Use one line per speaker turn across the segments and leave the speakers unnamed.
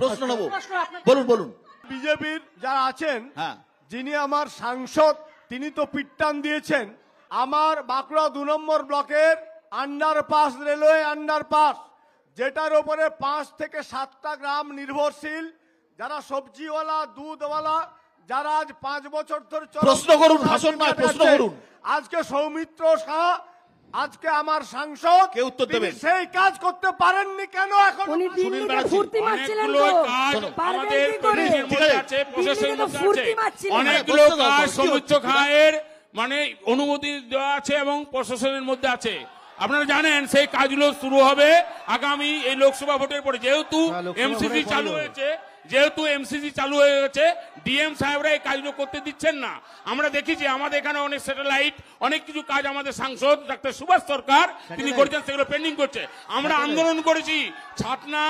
প্রশ্ন নেব, বলুন বলুন।
বিজেপির যারা আছেন,
হ্যাঁ,
যিনি আমার সাংসদ, তিনি তো পিট্টান দিয়েছেন আমার বাঁকুড়া 2 নম্বর ব্লকের আন্ডারপাস, রেলওয়ে আন্ডারপাস, যেটার উপরে 5 থেকে 7টা গ্রাম নির্ভরশীল, যারা সবজিওয়ালা, দুধওয়ালা, যারা আজ 5 বছর ধরে
প্রশ্ন করুন, ভাষণ নয়, প্রশ্ন করুন।
আজকে সৌমিত্র শাহ, আজকে আমার সাংসদ,
কে উত্তর দেবেন?
তিনি সেই কাজ করতে পারেননি কেন? এখন
উনি দিল্লিতে ফুর্তি মারছিলেন তো, পারবেন
আমাদের
কি করে?
পুলিশের মধ্যে আছে, প্রশাসনের
দিল্লিতে তো
মধ্যে
ফুর্তি
আছে,
মারছিলেন।
অনেকগুলো কাজ সৌমিত্র খায়ের মানে অনুমতি দেওয়া আছে এবং প্রশাসনের মধ্যে আছে। আপনারা জানেন সেই কাজগুলো শুরু হবে আগামী এই লোকসভা ভোটের পরে। যেহেতু এমসিসি চালু হয়েছে, ডিএম সাহেবরা এই কাজগুলো করতে দিচ্ছেন না। আমরা দেখেছি আমাদের এখানে অনেক স্যাটেলাইট, অনেক কিছু কাজ আমাদের সাংসদ ডাক্তার সুভাষ সরকার তিনি করেছেন, সেগুলো পেন্ডিং করছে। আমরা আন্দোলন করেছি ছাতনা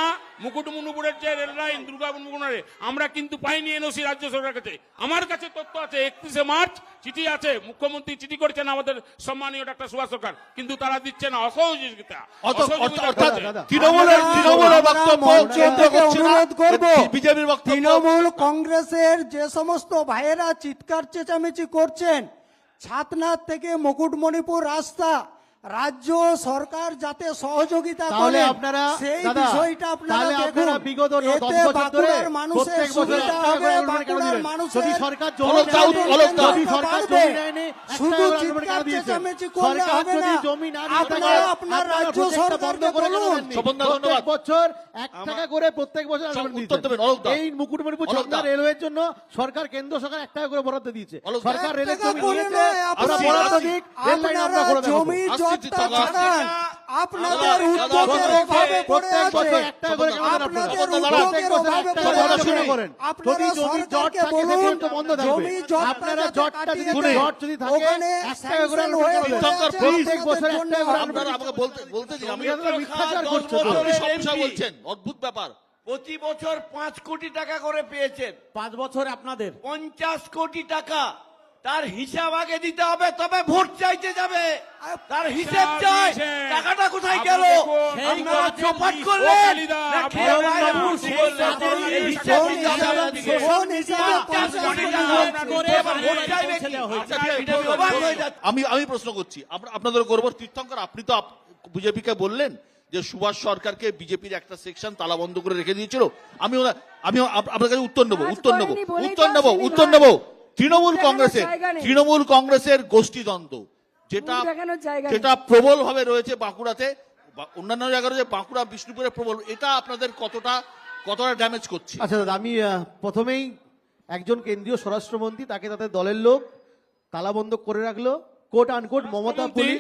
মুকুটমণিপুরের যে রেল লাইন দুর্গাপুর মুকুটমণিপুরে, আমরা কিন্তু পাইনি এনওসি রাজ্য সরকারের কাছে। আমার কাছে তথ্য আছে, 31শে মার্চ চিঠি আছে, মুখ্যমন্ত্রী চিঠি করেছেন আমাদের সম্মানীয় ডাক্তার সুভাষ সরকার, কিন্তু তারা দিচ্ছে না। অসহযোগিতা
তৃণমূলের বক্তব্য কেন্দ্র করছে না, বিজেপির বক্তব্য।
তৃণমূল কংগ্রেসের যে সমস্ত ভাইয়েরা চিৎকার চেঁচামেচি করছেন, ছাতনার থেকে মুকুটমণিপুর রাস্তা রাজ্য সরকার যাতে সহযোগিতা করে,
আপনারা
সেই
দাদা,
বিষয়টা আপনারা
তাহলে
দেখুন।
আপনারা বিগত 10
এতে
বছর ধরে
বাঁকুড়ার মানুষের
প্রত্যেক বছর
সুবিধা
1 টাকা
হবে,
করে অনুদান কেন
বাঁকুড়ার
দিলেন?
মানুষের
যদি সরকার জমি
অলক দাও, অলক দাও।
যদি সরকার
পারবে।
জমি নেয়নি, 1
শুধু
টাকা করে
চিৎকার
অনুদান কেন দিয়েছেন?
চেঁচামেচি করলে
সরকার
হবে
যদি
না।
জমি না
আপনারা আপনার রাজ্য সরকারকে বলুন।
স্বপনদা,
প্রত্যেক
ধন্যবাদ।
বছর 1 টাকা করে প্রত্যেক বছর অনুদান
উত্তর
দিয়েছেন।
দেবেন, অলক দাও।
এই মুকুটমণিপুর
অলক
ছাতনা
দাও।
রেলওয়ের জন্য সরকার, কেন্দ্র সরকার 1 টাকা করে বরাদ্দ দিয়েছে।
অলক দাও।
সরকার রেলের
1 টাকা
জমি
করে
নিয়েছে,
নয়,
আমরা
আসছি,
বরাদ্দ
আসছি।
দিক, রেল লাইন আমরা করে দেবো।
জমি
আসছি,
জটটা
আসছি।
ছাড়ান, আপনাদের
দাদা,
উদ্যোগের
দাদা,
অভাবে পড়ে
প্রত্যেক
আছে।
বছর 1 টাকা করে কেন দেন
আপনাদের
আপনারা?
উদ্যোগের অভাবে পড়ে
কথা
আছে।
শুনুন।
আপনারা
যদি জমি জট
সরকারকে
থাকে
বলুন,
সেখানে তো বন্ধ থাকবে।
জমি জটটা
আপনারা
যাতে
জটটা
কাটিয়ে
শুনুন,
দেন।
জট যদি থাকে
ওখানে
1 টাকা করে
sanction
অনুদান
হয়ে
কেন দেন?
পড়ে আছে,
প্রত্যেক বছর
আপনাদের
1
জন্য
টাকা করে
আপনারা আমাকে বলতে দিন। আমি
আপনারা মিথ্যাচার করছো তো।
আপনি সমস্যা বলছেন, অদ্ভুত ব্যাপার।
প্রতি বছর 5 কোটি টাকা করে পেয়েছেন,
5 বছর আপনাদের
50 কোটি টাকা। তার হিসাব আগে দিতে হবে, তবে ভোট চাইতে যাবে। তার হিসাব চাই, টাকাটা কোথায় গেল? আপনারা চপাট করলেন না খেয়ে বাইরে ভর্তি করলেন? এই হিসাব দিতে হবে।
শোষণ হিসাবে
50 কোটি টাকা করে এবার ভোট চাইবে কি? আমি অবাক হয়ে যাচ্ছি।
আমি প্রশ্ন করছি, আপনাদের করবো। তীর্থঙ্কর, আপনি তো বিজেপিকে বললেন যে সুভাষ সরকারকে বিজেপির একটা সেকশন তালা বন্ধ করে রেখে দিয়েছিল। আমি আপনার কাছে উত্তর নেবো। তৃণমূল কংগ্রেসের গোষ্ঠীদ্বন্দ্ব যেটা প্রবল ভাবে রয়েছে বাঁকুড়াতে, অন্যান্য জায়গায় যে বাঁকুড়া বিষ্ণুপুরে প্রবল, এটা আপনাদের কতটা ড্যামেজ করছে?
আচ্ছা দাদা, আমি প্রথমেই একজন কেন্দ্রীয় স্বরাষ্ট্রমন্ত্রী, তাকে তাদের দলের লোক তালাবন্ধ করে রাখলো, কোট আনকোট মমতা পুলিশ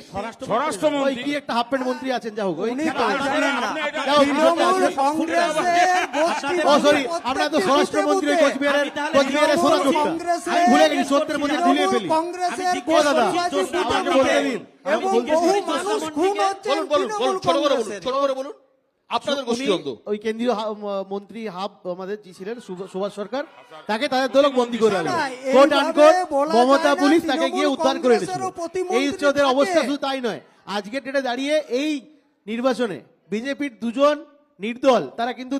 স্বরাষ্ট্রমন্ত্রী,
ওই কি একটা হাফ প্যান্ট মন্ত্রী আছেন, যা হোক, ওই
উনি তো জানেন না।
যাও,
তৃণমূল কংগ্রেসের গোষ্ঠী
সরি, আমরা তো স্বরাষ্ট্রমন্ত্রী কোচবিহারের সোনা চোখটা আমি ভুলে গেছি, সত্যের মধ্যে গুলিয়ে ফেলি।
কংগ্রেসের
ও দাদা,
গোষ্ঠীবাদী
আমাকে বলতে দিন।
এবং বহু মানুষ খুন হচ্ছে
বলুন, ছোট করে বলুন আপনাদের গোষ্ঠীদ্বন্দ্ব।
ওই কেন্দ্রীয় মন্ত্রী আমাদের যে ছিলেন সুভাষ সরকার, তাকে তাদের দলক বন্দী করে রাখলো, কোট আনকোট মমতা পুলিশ তাকে গিয়ে উদ্ধার করে এনেছিল। এই হচ্ছে ওদের অবস্থা। শুধু তাই নয়, আজকের ডেটে দাঁড়িয়ে এই নির্বাচনে বিজেপির 2 জন নির্দল, তারা কিন্তু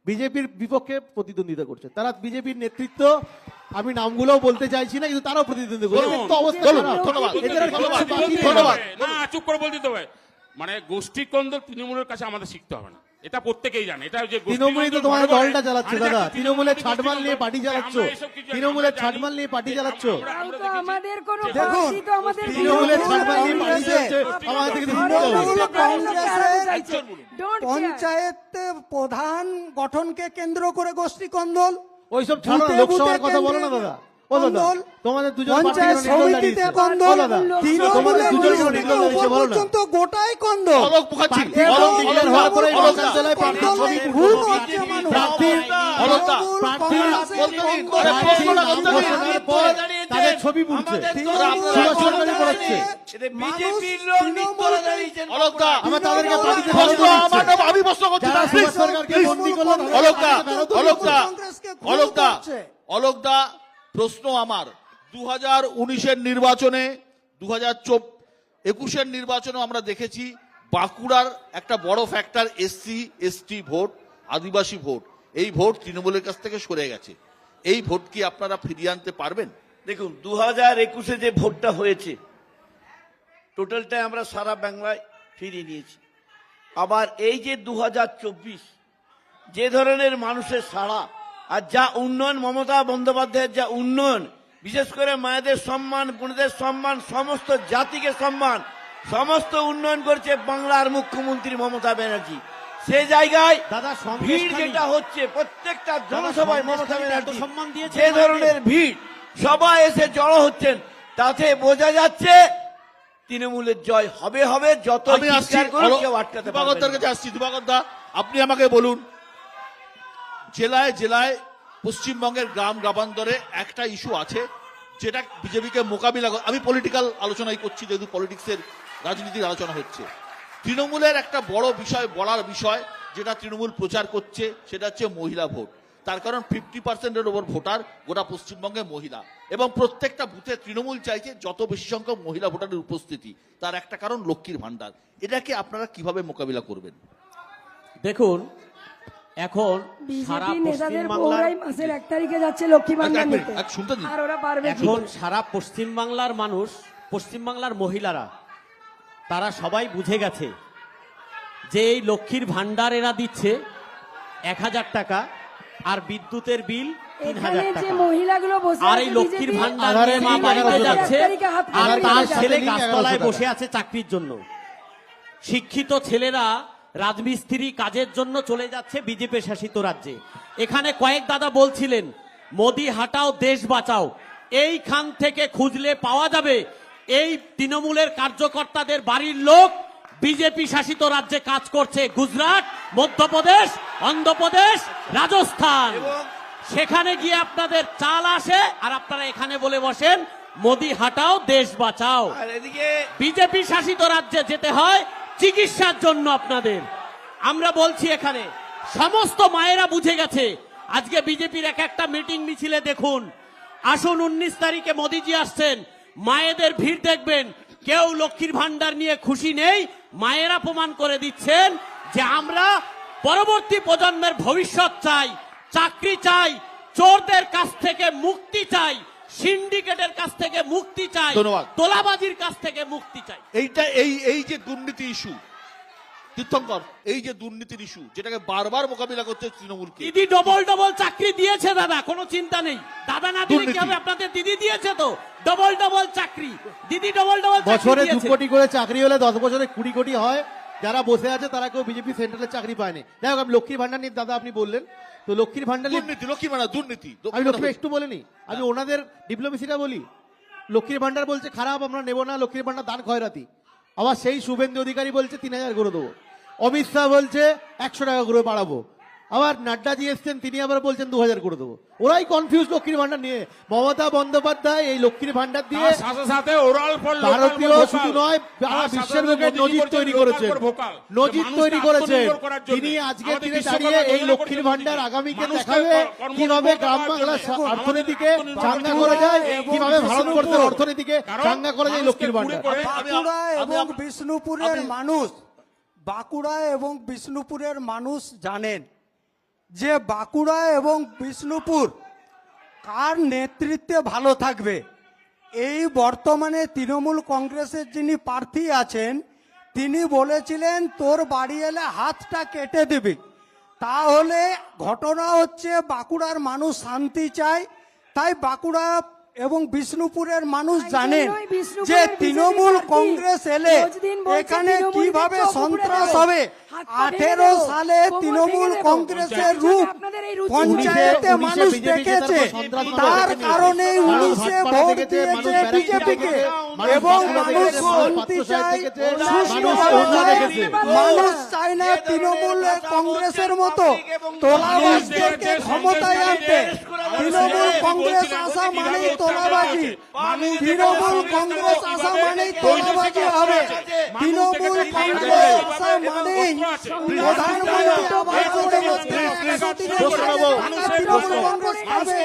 বিজেপির বিপক্ষে প্রতিদ্বন্দ্বিতা করছে। তারা বিজেপির নেতৃত্ব, আমি নামগুলোও বলতে চাইছি না, কিন্তু তারাও প্রতিদ্বন্দ্বিতা করছে। তো অবস্থা
ধন্যবাদ।
না, চুপ করে বলতে হবে। মানে গোষ্ঠীদ্বন্দ্ব তৃণমূলের কাছে আমাদের শিখতে হবে না, এটা প্রত্যেকেই জানে। এটা যে
তৃণমূলই তো তোমার দলটা চালাচ্ছে দাদা, তৃণমূলের ছাটমাল নিয়ে পার্টি চালাচ্ছ, তৃণমূলের ছাটমাল নিয়ে পার্টি চালাচ্ছ।
আমাদের কোনো
দেখুন,
পার্টি তো আমাদের
তৃণমূলের ছাটমাল নিয়ে পার্টি চলছে, আমাদের থেকে শুনতে হবে।
পঞ্চায়েত প্রধান গঠনকে কেন্দ্র করে গোষ্ঠী কন্দল,
ওইসব ছাড়ো, লোকসভার কথা বলো না দাদা। ও দাদা, তোমাদের 2 জন
পঞ্চায়েত সমিতিতে কন্দল,
তোমাদের 2 জন নির্দল দাঁড়িয়েছে, বলো না।
পর্যন্ত গোটাই কন্দল।
অলক মুখার্জি,
এবং ডিক্লেয়ার হওয়ার পরে লোকসভায় প্রার্থী ছবি
খুন হচ্ছে মানুষ।
প্রার্থীর
অলকদা,
তাদের ছবি পুড়ছে, সুভাষ সরকারই পড়াচ্ছে।
বিজেপির লোক নির্দলে দাঁড়িয়েছেন।
অলকদা,
আমরা তাদেরকে পার্টিতে
আমি প্রশ্ন করছি,
যারা সুভাষ সরকারকে বন্দী করলো,
অলকদা, প্রশ্ন আমার, 2019-এর নির্বাচনে, 2021-এর নির্বাচনে আমরা দেখেছি বাঁকুড়ার একটা বড় ফ্যাক্টর এসসি এসটি ভোট, আদিবাসী ভোট। এই ভোট তৃণমূলের কাছ থেকে সরে গেছে। এই ভোট কি আপনারা ফিরিয়ে আনতে পারবেন?
দেখুন 2021-এ যে ভোটটা হয়েছে টোটালটাই আমরা সারা বাংলায় ফিরিয়ে নিয়েছি। আবার এই যে 2024 যে ধরনের মানুষের সাড়া আর যা উন্নয়ন, মমতা বন্দ্যোপাধ্যায়ের যা উন্নয়ন, বিশেষ করে মায়েদের সম্মান, বোনেদের সম্মান, সমস্ত জাতিকে সম্মান, সমস্ত উন্নয়ন করছে বাংলার মুখ্যমন্ত্রী মমতা ব্যানার্জি। সে জায়গায়
দাদা
ভিড় যেটা হচ্ছে প্রত্যেকটা জনসভায় মমতা ব্যানার্জি
সম্মান দিয়েছে
যে ধরনের ভিড়, সবাই এসে জড়ো হচ্ছেন, তাতে বোঝা যাচ্ছে তৃণমূলের জয় হবে হবে। যত
আমি আসছি
কেউ আটকাতে পারবে
দিবাকরদার
না।
কাছে আসছি। দিবাকর দা, আপনি আমাকে বলুন, জেলায় জেলায় পশ্চিমবঙ্গের গ্রাম গ্রামান্তরে একটা ইস্যু আছে যেটা বিজেপিকে মোকাবিলা আমি পলিটিক্যাল আলোচনাই করছি, যেহেতু পলিটিক্সের রাজনীতির আলোচনা হচ্ছে। তৃণমূলের একটা বড় বিষয়, বলার বিষয় যেটা তৃণমূল প্রচার করছে সেটা হচ্ছে মহিলা ভোট। তার কারণ 50%-এর ওপর ভোটার গোটা পশ্চিমবঙ্গে মহিলা, এবং প্রত্যেকটা বুথে তৃণমূল চাইছে যত বেশি সংখ্যক মহিলা ভোটারের উপস্থিতি। তার একটা কারণ লক্ষ্মীর ভান্ডার। এটাকে আপনারা কিভাবে মোকাবিলা করবেন?
দেখুন, এখন সারা
বিজেপি নেতাদের
পশ্চিমবাংলার
পৌরাই মাসের 1 তারিখে যাচ্ছে লক্ষ্মী ভান্ডার নিতে,
শুনতে দিন।
আর ওরা পারবে কি?
এখন সারা পশ্চিমবাংলার মানুষ, পশ্চিমবাংলার মহিলারা, তারা সবাই বুঝে গেছে যে এই লক্ষ্মীর ভান্ডার এরা দিচ্ছে 1000 টাকা, আর বিদ্যুতের বিল 3000
এখানে যে
টাকা।
মহিলাগুলো বসে
আর
আছে
এই লক্ষ্মীর
BJP
ভান্ডার
আধারে
নিয়ে মা
লিঙ্ক
বাড়িতে
1100
যাচ্ছে,
টাকা। 1 তারিখে হাত
আর
খালি
তার
হয়ে
ছেলে
যাচ্ছে।
গাছতলায়
1100
বসে আছে চাকরির জন্য। শিক্ষিত ছেলেরা রাজমিস্ত্রি কাজের জন্য চলে যাচ্ছে বিজেপি শাসিত রাজ্যে। এখানে কয়েক দাদা বলছিলেন মোদি হাটাও দেশ বাঁচাও, এইখান থেকে খুঁজলে পাওয়া যাবে এই তৃণমূলের কার্যকর্তাদের বাড়ির লোক বিজেপি শাসিত রাজ্যে কাজ করছে। গুজরাট, মধ্যপ্রদেশ, অন্ধ্রপ্রদেশ, রাজস্থান। সেখানে গিয়ে আপনাদের চাল আসে আর আপনারা এখানে বলে বসেন মোদি হাটাও দেশ বাঁচাও।
আর এদিকে
বিজেপি শাসিত রাজ্যে যেতে হয় চিকিৎসার জন্য আপনাদের। আমরা বলছি এখানে সমস্ত মায়েরা বুঝে গেছে। আজকে বিজেপির একটা মিটিং মিছিলে দেখুন, আসুন 19 তারিখে মোদিজি আসছেন, মায়েদের ভিড় দেখবেন। কেউ লক্ষ্মীর ভান্ডার নিয়ে খুশি নেই। মায়েরা প্রমাণ করে দিচ্ছেন যে আমরা পরবর্তী প্রজন্মের ভবিষ্যৎ চাই, চাকরি চাই, চোরদের কাছ থেকে মুক্তি চাই, সিন্ডিকেটের কাছ থেকে মুক্তি চাই,
ধন্যবাদ।
তোলাবাজির কাছ থেকে মুক্তি চাই।
এইটা এই যে দুর্নীতি ইস্যু, তীর্থঙ্কর, এই যে দুর্নীতির ইস্যু যেটাকে বারবার মোকাবিলা করতে হচ্ছে তৃণমূলকে।
দিদি ডবল ডবল চাকরি দিয়েছে দাদা, কোনো চিন্তা নেই। দাদা না দিলে কি
দুর্নীতি।
হবে? আপনাদের দিদি দিয়েছে তো ডবল ডবল চাকরি। দিদি ডবল ডবল
বছরে 2
দিয়েছে।
কোটি করে চাকরি হলে 10 বছরে 20 কোটি হয়। যারা বসে আছে তারা কেউ বিজেপি সেন্ট্রালে চাকরি পায়নি। যাই হোক, আমি লক্ষ্মীর ভান্ডার নিয়ে দাদা আপনি বললেন, তো লক্ষ্মীর ভান্ডার নিয়ে
দুর্নীতি, লক্ষ্মী মানে দুর্নীতি।
আমি লক্ষ্মী একটু বলিনি, আমি ওনাদের ডিপ্লোমেসিটা বলি। লক্ষ্মীর ভান্ডার বলছে খারাপ, আমরা নেব না লক্ষ্মীর ভান্ডার, দান খয়রাতি। আবার সেই শুভেন্দু অধিকারী বলছে 3000 করে দেবো। অমিত শাহ বলছে 100 টাকা করে বাড়াবো। আবার নাড্ডাজি এসছেন, তিনি আবার বলছেন 2000 করে দেবো। ওরাই কনফিউজ লক্ষ্মীর ভান্ডার নিয়ে। মমতা বন্দ্যোপাধ্যায় এই লক্ষ্মীর ভান্ডার দিয়ে
তার সাথে সাথে ওরাল ফর লোকাল
ভারতীয়
ফর
শুধু
ভোকাল।
নয়,
তার
সারা
সাথে
বিশ্বের
সাথে
বুকে
মোদিজি
নজির
করছেন
তৈরি
লোকাল
করেছেন।
For vocal.
নজির
মানুষকে
তৈরি করেছেন।
আত্মনির্ভর করার জন্য।
তিনি আজকে
আমাদের
দিনে
বিশ্বকর্মা
দাঁড়িয়ে এই
যোজনা
লক্ষ্মীর
করেছেন
ভান্ডার
মোদিজি।
আগামীকে
মানুষকে
দেখাবে
কর্মনির্ভর
কিভাবে গ্রাম
করার
বাংলার
জন্য। আমাদের
অর্থনীতিকে
আত্মনির্ভর
চাঙ্গা
করার
করা
জন্য।
যায়,
এই
কিভাবে ভারতবর্ষের
বিষ্ণুপুর।
অর্থনীতিকে
কারণ
চাঙ্গা করা যায়
মানুষকে
লক্ষ্মীর ভান্ডার।
পুড়ে করে-
বাঁকুড়া এবং
আমি-
বিষ্ণুপুরের মানুষ, বাঁকুড়া এবং বিষ্ণুপুরের মানুষ জানেন যে বাঁকুড়া এবং বিষ্ণুপুর কার নেতৃত্বে ভালো থাকবে। এই বর্তমানে তৃণমূল কংগ্রেসের যিনি প্রার্থী আছেন তিনি বলেছিলেন তোর বাড়ি এলে হাতটা কেটে দিবি। তাহলে ঘটনা হচ্ছে বাঁকুড়ার মানুষ শান্তি চায়, তাই বাঁকুড়া এবং বিষ্ণুপুরের মানুষ
তাই
জানেন
জন্যই বিষ্ণুপুরের
যে
BJP
তৃণমূল
প্রার্থী
কংগ্রেস এলে
রোজদিন বলছে
এখানে
তৃণমূল
কিভাবে
দেখছো,
সন্ত্রাস
কুকুরে
হবে।
দেবো, হাত পা ভেঙে
18
দেবো,
সালে
কোমর
তৃণমূল
ভেঙে দেবো।
কংগ্রেসের
পঞ্চায়েত
রূপ
আপনাদের এই রুচি
পঞ্চায়েতে
উনিশে
মানুষ
BJP জেতার
দেখেছে,
পর সন্ত্রাস
তার
দেখেছে।
কারণে
মানুষ
19-এ
ভাটপাড়া
ভোট
দেখেছে, মানুষ
দিয়েছে
ব্যারাকপুর
বিজেপিকে।
দেখেছে, মানুষ
এবং
বাঁকুড়া
মানুষ
দেখেছে, মানুষ
শান্তি
পাত্রসাহেব
চায়,
দেখেছে,
সুষ্ঠু
মানুষ
ভাবে
খুলনা
চায়।
দেখেছে।
মানুষ চায় না তৃণমূল কংগ্রেসের মতো তোলাবাজদেরকে ক্ষমতায় আনতে। তৃণমূল কংগ্রেস আসা মানেই তোলাবাজি, তৃণমূল কংগ্রেস আসা মানেই তোলাবাজি হবে। তৃণমূল কংগ্রেস আসা মানেই প্রধানমন্ত্রী আবাস যোজনা তৃণমূল কংগ্রেস পাবে।